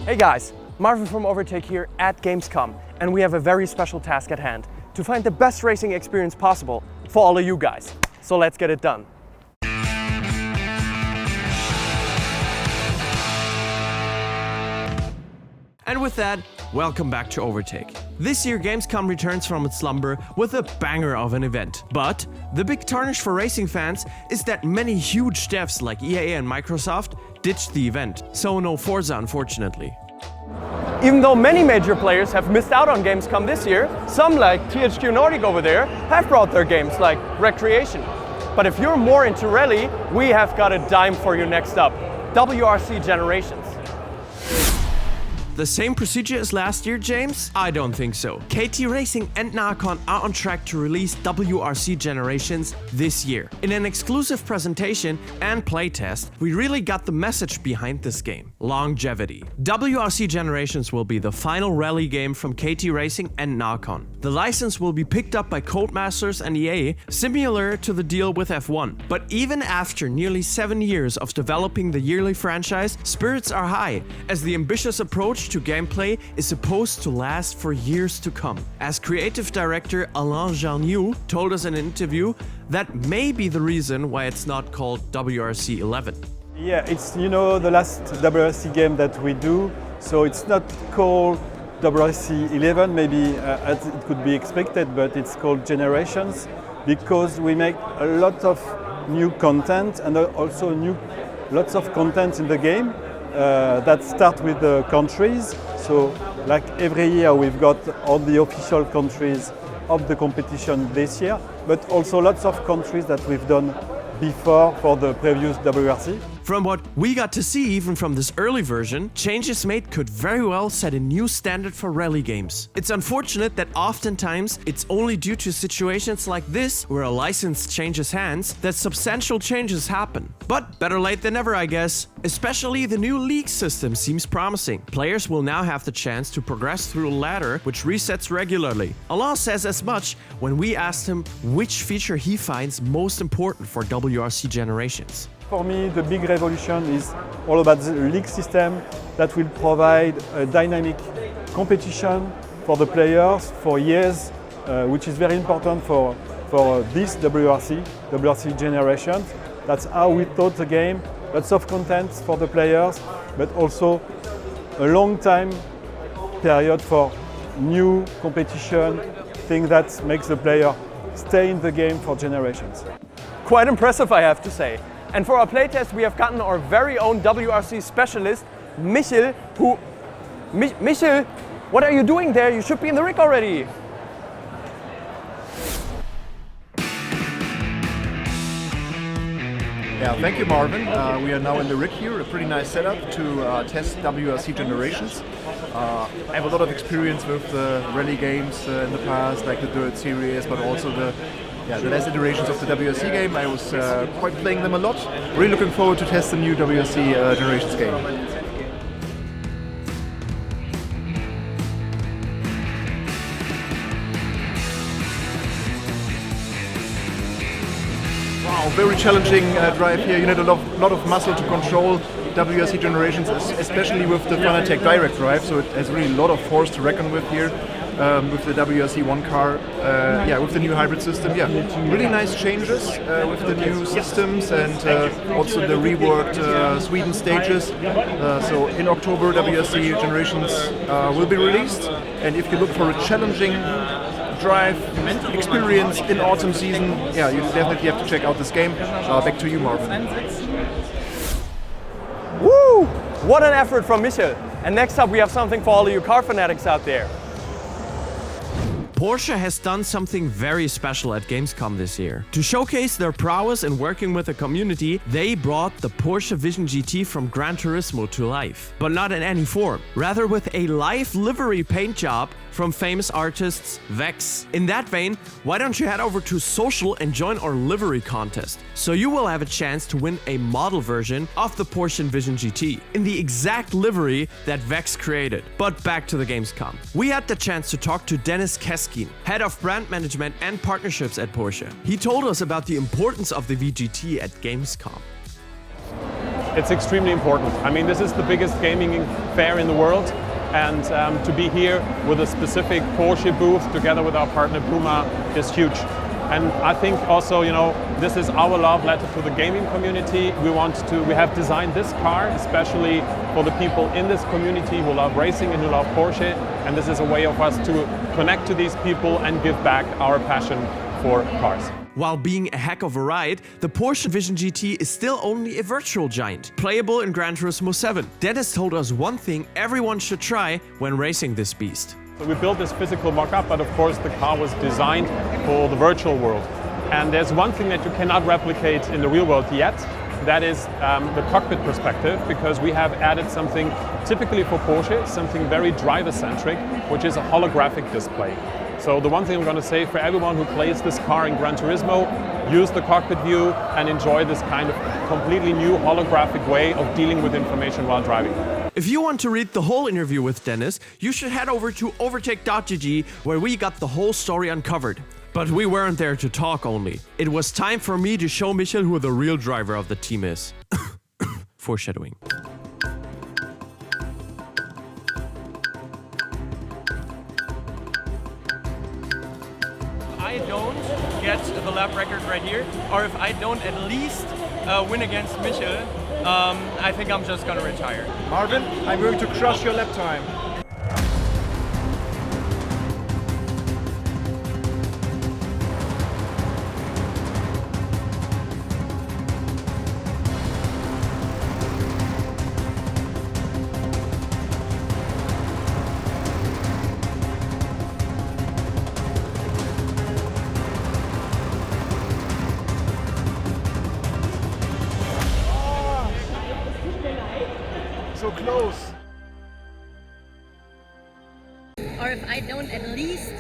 Hey guys, Marvin from Overtake here at Gamescom, and we have a very special task at hand to find the best racing experience possible for all of you guys. So let's get it done. And with that, welcome back to Overtake. This year Gamescom returns from its slumber with a banger of an event. But the big tarnish for racing fans is that many huge devs like EA and Microsoft ditched the event, so no Forza unfortunately. Even though many major players have missed out on Gamescom this year, some like THQ Nordic over there have brought their games like Recreation. But if you're more into rally, we have got a dime for you next up, WRC Generations. The same procedure as last year, James? I don't think so. KT Racing and Nakon are on track to release WRC Generations this year. In an exclusive presentation and playtest, we really got the message behind this game: longevity. WRC Generations will be the final rally game from KT Racing and Nakon. The license will be picked up by Codemasters and EA, similar to the deal with F1. But even after nearly 7 years of developing the yearly franchise, spirits are high, as the ambitious approach to gameplay is supposed to last for years to come. As creative director Alain Jarniou told us in an interview, that may be the reason why it's not called WRC 11. Yeah, it's the last WRC game that we do, so it's not called WRC 11, maybe as it could be expected, but it's called Generations because we make a lot of new content and also lots of content in the game. That start with the countries. So like every year we've got all the official countries of the competition this year, but also lots of countries that we've done before for the previous WRC. From what we got to see even from this early version, changes made could very well set a new standard for rally games. It's unfortunate that oftentimes it's only due to situations like this, where a license changes hands, that substantial changes happen. But better late than never, I guess. Especially the new league system seems promising. Players will now have the chance to progress through a ladder which resets regularly. Alain says as much when we asked him which feature he finds most important for WRC Generations. For me, the big revolution is all about the league system that will provide a dynamic competition for the players for years, which is very important for this WRC Generations. That's how we taught the game, lots of content for the players, but also a long time period for new competition, thing that makes the player stay in the game for generations. Quite impressive, I have to say. And for our playtest, we have gotten our very own WRC specialist, Michel, Michel, what are you doing there? You should be in the rig already. Yeah, thank you, Marvin. We are now in the rig here, a pretty nice setup to test WRC Generations. I have a lot of experience with the rally games in the past, like the Dirt Series, but also the last iterations of the WRC game. I was quite playing them a lot. Really looking forward to test the new WRC Generations game. Wow, very challenging drive here. You need a lot of muscle to control WRC Generations, especially with the Fanatec direct drive, so it has really a lot of force to reckon with here. With the WRC 1 car, with the new hybrid system, really nice changes with the new systems and also the reworked Sweden stages. So in October, WRC Generations will be released, and if you look for a challenging drive experience in autumn season, you definitely have to check out this game. Back to you, Marvin. Woo! What an effort from Michel. And next up, we have something for all of you car fanatics out there. Porsche has done something very special at Gamescom this year. To showcase their prowess in working with the community, they brought the Porsche Vision GT from Gran Turismo to life. But not in any form, rather with a live livery paint job from famous artists Vex. In that vein, why don't you head over to social and join our livery contest, so you will have a chance to win a model version of the Porsche Vision GT in the exact livery that Vex created. But back to the Gamescom. We had the chance to talk to Dennis Keskin, head of brand management and partnerships at Porsche. He told us about the importance of the VGT at Gamescom. it's extremely important. I mean, this is the biggest gaming fair in the world, and to be here with a specific Porsche booth together with our partner Puma is huge. And I think also, you know, this is our love letter to the gaming community. We have designed this car especially for the people in this community who love racing and who love Porsche. And this is a way of us to connect to these people and give back our passion for cars. While being a heck of a ride, the Porsche Vision GT is still only a virtual giant, playable in Gran Turismo 7. Dennis told us one thing everyone should try when racing this beast. So we built this physical mock-up, but of course the car was designed for the virtual world. And there's one thing that you cannot replicate in the real world yet, that is the cockpit perspective, because we have added something typically for Porsche, something very driver-centric, which is a holographic display. So the one thing I'm going to say for everyone who plays this car in Gran Turismo, use the cockpit view and enjoy this kind of completely new holographic way of dealing with information while driving. If you want to read the whole interview with Dennis, you should head over to overtake.gg, where we got the whole story uncovered. But we weren't there to talk only. It was time for me to show Michel who the real driver of the team is. Foreshadowing. I don't get the lap record right here, or if I don't at least win against Michel, I think I'm just gonna retire. Marvin, I'm going to crush your lap time. So close. Or if I don't at least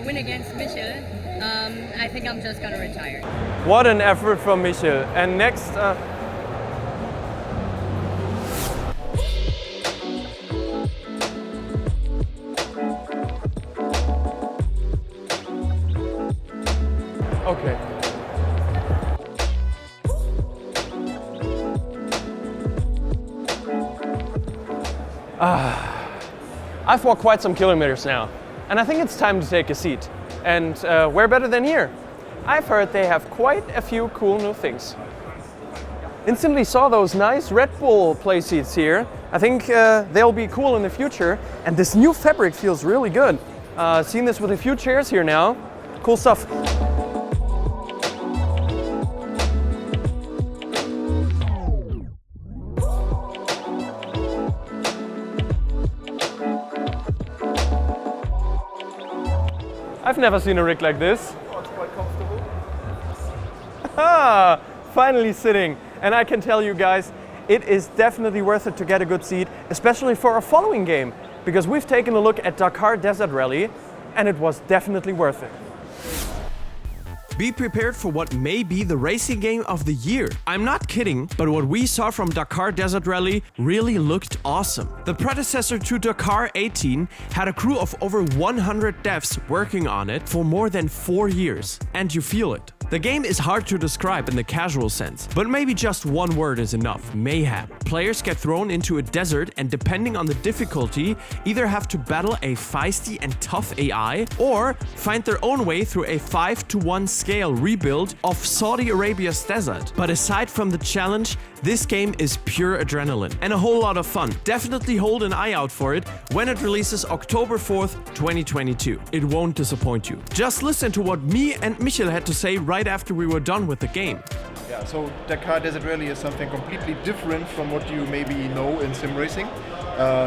win against Michel, I think I'm just gonna retire. What an effort from Michel. And next, okay. I've walked quite some kilometers now, and I think it's time to take a seat. And where better than here? I've heard they have quite a few cool new things. Instantly saw those nice Red Bull play seats here. I think they'll be cool in the future, and this new fabric feels really good. Seen this with a few chairs here now. Cool stuff. I've never seen a rig like this. Oh, it's quite comfortable. Ah, finally sitting. And I can tell you guys, it is definitely worth it to get a good seat, especially for a following game, because we've taken a look at Dakar Desert Rally, and it was definitely worth it. Be prepared for what may be the racing game of the year. I'm not kidding, but what we saw from Dakar Desert Rally really looked awesome. The predecessor to Dakar 18 had a crew of over 100 devs working on it for more than 4 years. And you feel it. The game is hard to describe in the casual sense, but maybe just one word is enough: mayhem. Players get thrown into a desert and, depending on the difficulty, either have to battle a feisty and tough AI or find their own way through a 5-to-1 scale rebuild of Saudi Arabia's desert. But aside from the challenge, this game is pure adrenaline and a whole lot of fun. Definitely hold an eye out for it when it releases October 4th, 2022. It won't disappoint you. Just listen to what me and Michel had to say right after we were done with the game. Yeah, so Dakar Desert Rally is something completely different from what you maybe know in sim racing.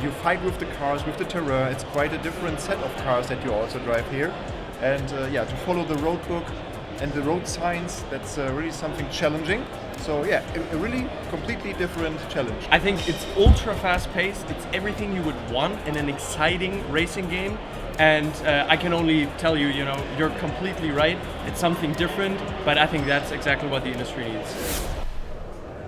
You fight with the cars, with the terrain. It's quite a different set of cars that you also drive here. And yeah, to follow the road book and the road signs, that's really something challenging. So yeah, a really completely different challenge. I think it's ultra fast paced. It's everything you would want in an exciting racing game. And I can only tell you, you're completely right. It's something different, but I think that's exactly what the industry needs.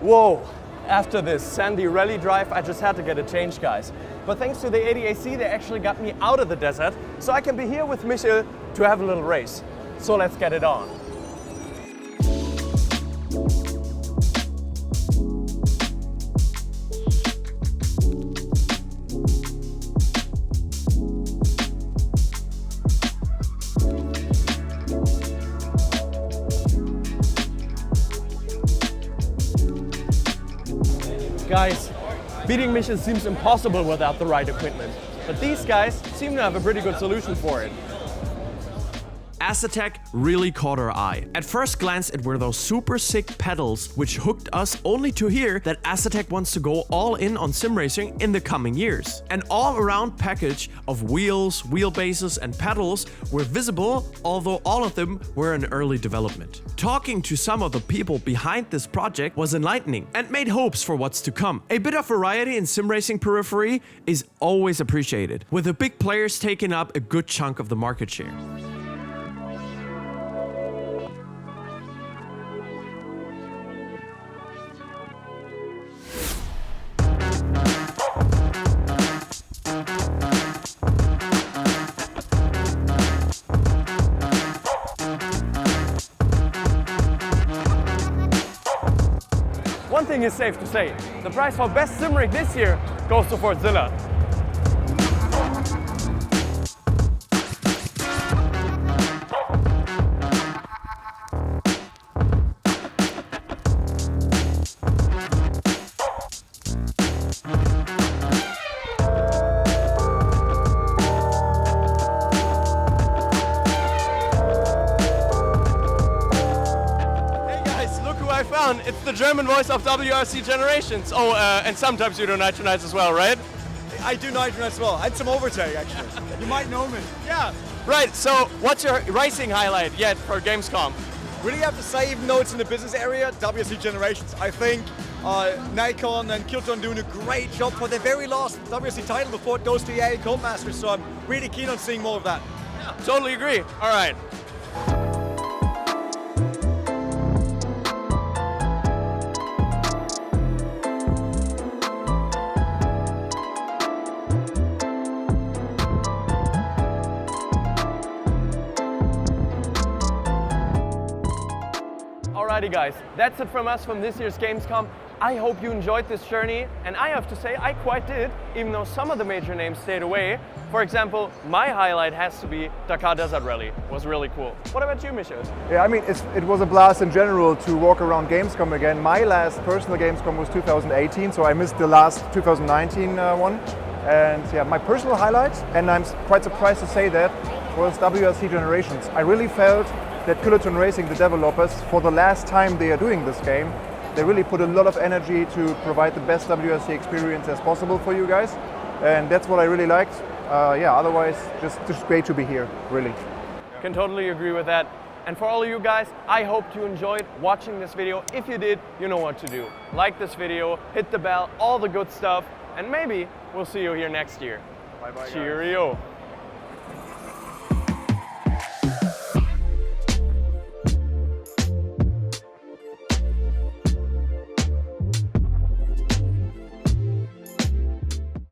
Whoa! After this sandy rally drive, I just had to get a change, guys. But thanks to the ADAC, they actually got me out of the desert, so I can be here with Michel to have a little race. So let's get it on. Beating Michel seems impossible without the right equipment. But these guys seem to have a pretty good solution for it. Asetek really caught our eye. At first glance, it were those super sick pedals which hooked us, only to hear that Asetek wants to go all in on sim racing in the coming years. An all-around package of wheels, wheelbases and pedals were visible, although all of them were in early development. Talking to some of the people behind this project was enlightening and made hopes for what's to come. A bit of variety in sim racing periphery is always appreciated, with the big players taking up a good chunk of the market share. One thing is safe to say, the prize for best sim rig this year goes to Fortzilla. I found. It's the German voice of WRC Generations. Oh, and sometimes you do nitronize as well, right? I do nitronize as well, and some overtake actually. You might know me. Yeah. Right, so what's your racing highlight yet for Gamescom? Really have to say, even though it's in the business area, WRC Generations, I think Nikon and Kilton doing a great job for their very last WRC title before it goes to EA Codemasters, so I'm really keen on seeing more of that. Yeah, totally agree. All right. Alrighty guys, that's it from us from this year's Gamescom. I hope you enjoyed this journey, and I have to say I quite did, even though some of the major names stayed away. For example, my highlight has to be Dakar Desert Rally. It was really cool. What about you, Michel? Yeah, I mean, it was a blast in general to walk around Gamescom again. My last personal Gamescom was 2018, so I missed the last 2019 one. And yeah, my personal highlight, and I'm quite surprised to say that, was WRC Generations. I really felt that Kiloton Racing, the developers, for the last time they are doing this game, they really put a lot of energy to provide the best WRC experience as possible for you guys. And that's what I really liked. Yeah, otherwise, just great to be here, really. Can totally agree with that. And for all of you guys, I hope you enjoyed watching this video. If you did, you know what to do. Like this video, hit the bell, all the good stuff, and maybe we'll see you here next year. Bye-bye, guys. Cheerio.